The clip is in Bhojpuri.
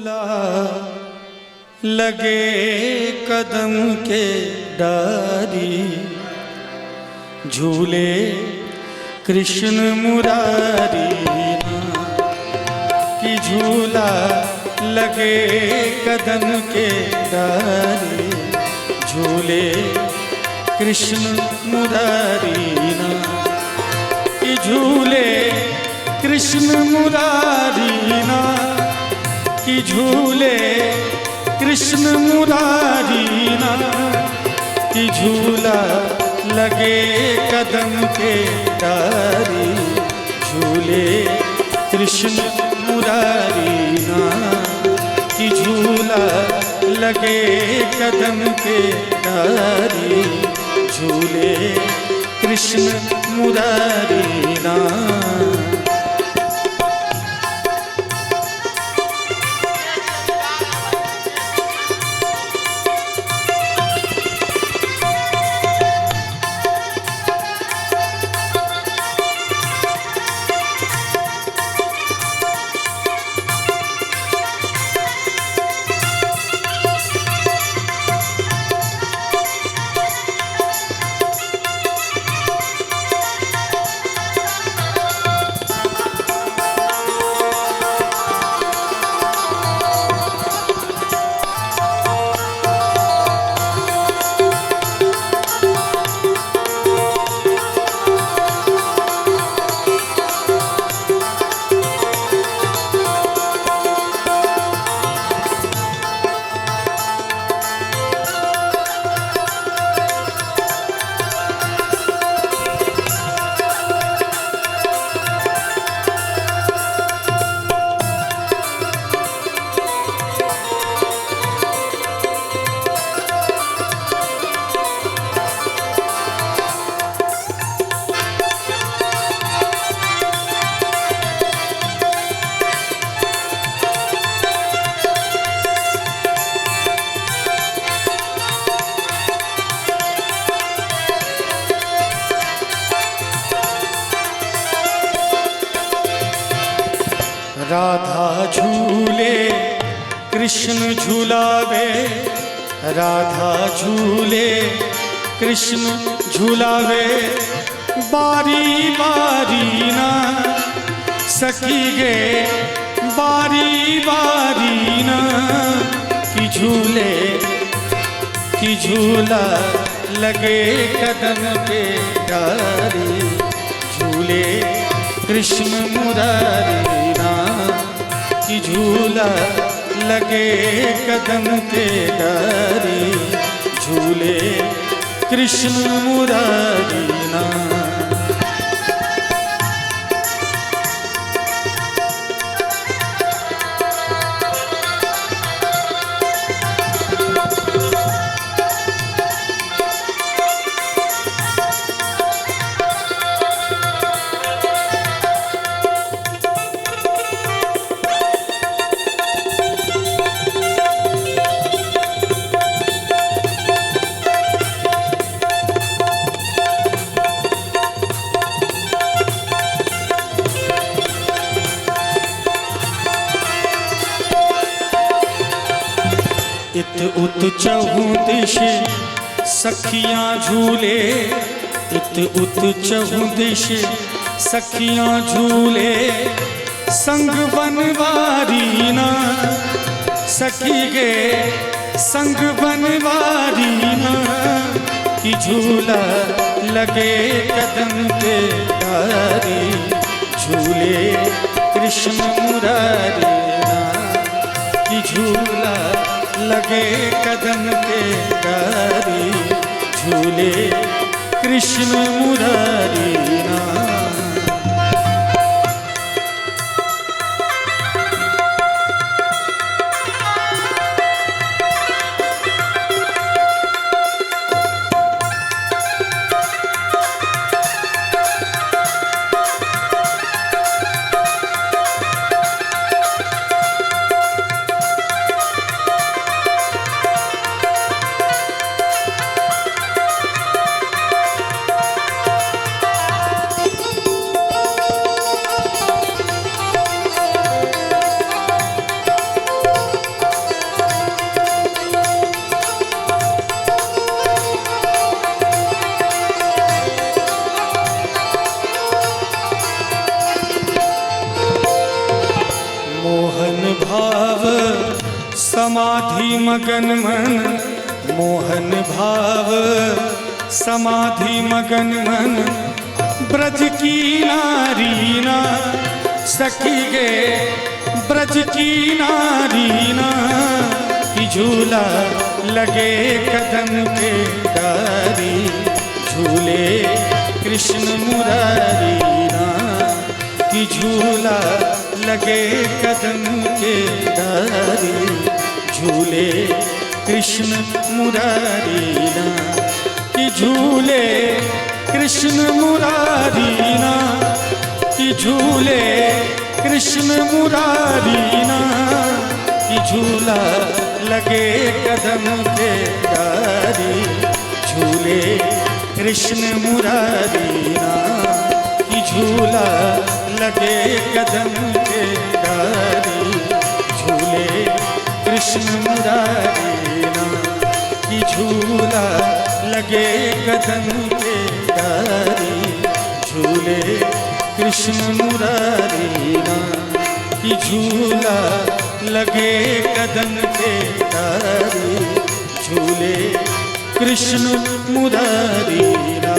झूला लगे कदम के डारी, झूले कृष्ण मुरारी की झूला लगे कदम के डारी, झूले कृष्ण मुरारी ना कि झूले कृष्ण मुरारी ना कि झूले कृष्ण मुरारी ना कि झूला लगे कदम के डारी, झूले कृष्ण मुरारी ना कि झूला लगे कदम के डारी, झूले कृष्ण मुरारी ना। राधा झूले कृष्ण झूलावे, राधा झूले कृष्ण झूलावे, बारी बारी ना सखी गे बारी बारी ना कि झूले कि झूला लगे कदम के डारी, झूले कृष्ण मुरारी ना कि झूला लगे कदम के डारी, झूले कृष्ण मुरारी ना। इत उत चहु दिश सखियां झूले, इत उत चहु दिश सखियां झूले, संग बनवारी ना सखी गे संग बनवारी ना कि झूला लगे कदम के डारी, झूले कृष्ण मुरारी ना कि झूला लगे कदम के डारी, झूले कृष्ण मुरारी ना। भाव समाधि मगन मन, मोहन भाव समाधि मगन मन, ब्रज की नारी ना सखी गे, ब्रज की नारी ना कि झूला लगे कदम के डारी, झूले कृष्ण मुरारी ना कि झूला लगे कदम के डारी, झूले कृष्ण मुरारी ना कि झूले कृष्ण मुरारी ना कि झूले कृष्ण मुरारी ना कि झूला लगे कदम के डारी, झूले कृष्ण मुरारी ना कि झूला लगे कदम के डारी, झूले कृष्ण मुरारी ना कि झूला लगे कदम के डारी, झूले कृष्ण मुरारी ना कि झूला लगे कदम के डारी, झूले कृष्ण मुरारी ना।